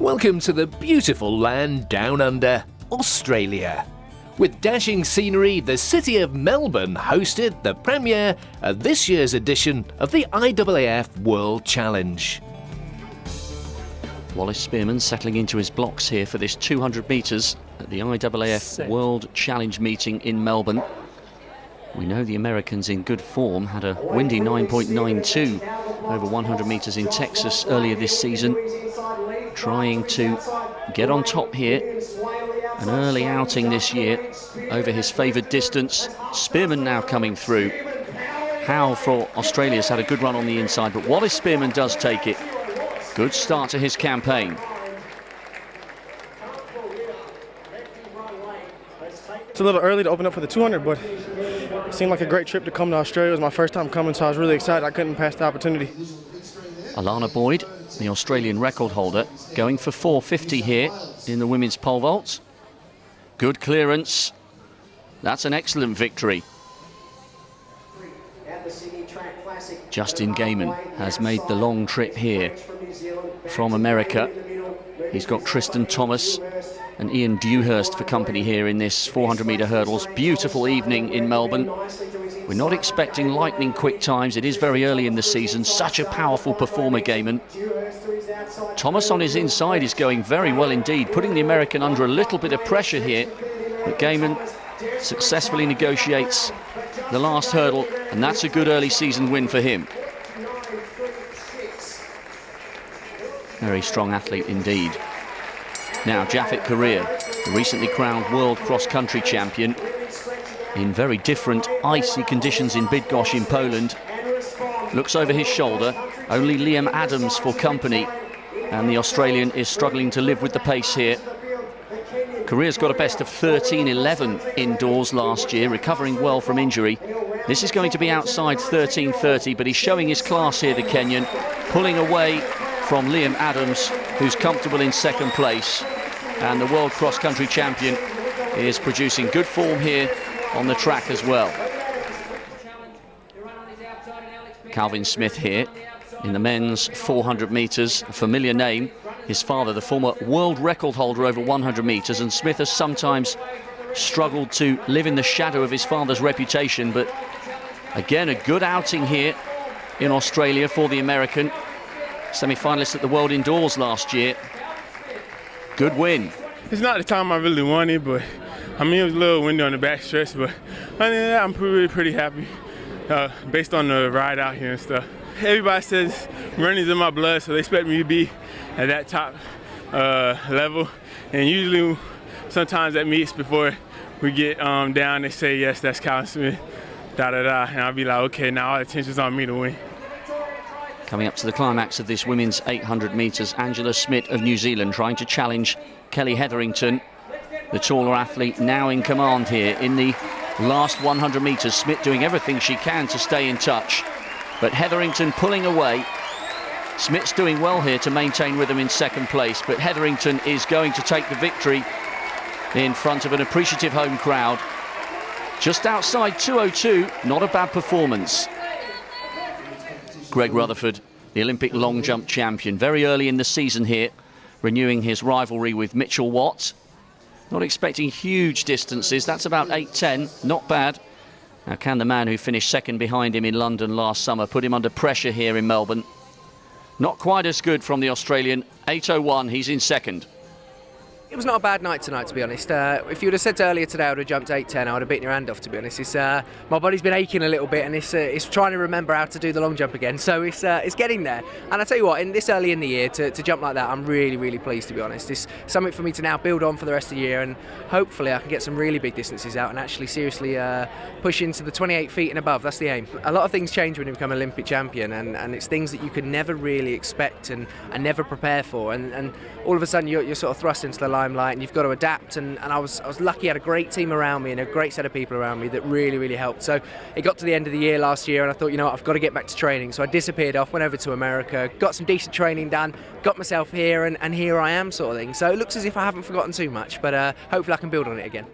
Welcome to the beautiful land down under, Australia. With dashing scenery, the city of Melbourne hosted the premiere of this year's edition of the IAAF World Challenge. Wallace Spearman settling into his blocks here for this 200 metres at the IAAF World Challenge meeting in Melbourne. We know the Americans in good form, had a windy 9.92 over 100 metres in Texas earlier this season. Trying to get on top here. An early outing this year over his favoured distance. Spearman now coming through. Howe for Australia's had a good run on the inside, but Wallace Spearman does take it. Good start to his campaign. It's a little early to open up for the 200, but it seemed like a great trip to come to Australia. It was my first time coming, so I was really excited. I couldn't pass the opportunity. Alana Boyd, the Australian record holder, going for 450 here in the women's pole vault. Good clearance. That's an excellent victory. Justin Gaiman has made the long trip here from America. He's got Tristan Thomas and Ian Dewhurst for company here in this 400-metre hurdles. Beautiful evening in Melbourne. We're not expecting lightning quick times. It is very early in the season. Such a powerful performer, Gaiman. Thomas on his inside is going very well indeed, putting the American under a little bit of pressure here. But Gaiman successfully negotiates the last hurdle, and that's a good early season win for him. Very strong athlete indeed. Now Japhet Korir, the recently crowned world cross-country champion, in very different icy conditions in Bydgoszcz in Poland. Looks over his shoulder, only Liam Adams for company, and the Australian is struggling to live with the pace here. Korir's got a best of 13.11 indoors last year, recovering well from injury. This is going to be outside 13.30, but he's showing his class here, the Kenyan, pulling away from Liam Adams, who's comfortable in second place. And the world cross-country champion is producing good form here on the track as well. Calvin Smith here in the men's 400 metres, a familiar name. His father, the former world record holder over 100 metres, and Smith has sometimes struggled to live in the shadow of his father's reputation, but again, a good outing here in Australia for the American. Semi-finalist at the World Indoors last year. Good win. It's not the time I really wanted, but I mean, it was a little windy on the back stretch, but other than that, I'm pretty happy based on the ride out here and stuff. Everybody says running's in my blood, so they expect me to be at that top level. And usually, sometimes at meets before we get down, they say, yes, that's Calvin Smith, da-da-da. And I'll be like, okay, now all the attention's on me to win. Coming up to the climax of this women's 800 metres, Angela Smith of New Zealand trying to challenge Kelly Hetherington, the taller athlete, now in command here in the last 100 metres. Smith doing everything she can to stay in touch, but Hetherington pulling away. Smith's doing well here to maintain rhythm in second place, but Hetherington is going to take the victory in front of an appreciative home crowd. Just outside 2:02, not a bad performance. Greg Rutherford, the Olympic long jump champion, very early in the season here, renewing his rivalry with Mitchell Watt. Not expecting huge distances, that's about 8:10, not bad. Now can the man who finished second behind him in London last summer put him under pressure here in Melbourne? Not quite as good from the Australian, 8:01, he's in second. It was not a bad night tonight, to be honest. If you would have said earlier today I would have jumped 8:10, I would have beaten your hand off, to be honest. My body's been aching a little bit, and it's trying to remember how to do the long jump again. So it's getting there. And I tell you what, in this early in the year to jump like that, I'm really, really pleased, to be honest. It's something for me to now build on for the rest of the year, and hopefully I can get some really big distances out and actually seriously push into the 28 feet and above. That's the aim. A lot of things change when you become an Olympic champion, and it's things that you could never really expect and never prepare for. And all of a sudden you're sort of thrust into the limelight, and you've got to adapt. And I was lucky, I had a great team around me and a great set of people around me that really, really helped. So it got to the end of the year last year, and I thought, you know what, I've got to get back to training. So I disappeared off, went over to America, got some decent training done, got myself here, and here I am, sort of thing. So it looks as if I haven't forgotten too much, but hopefully I can build on it again.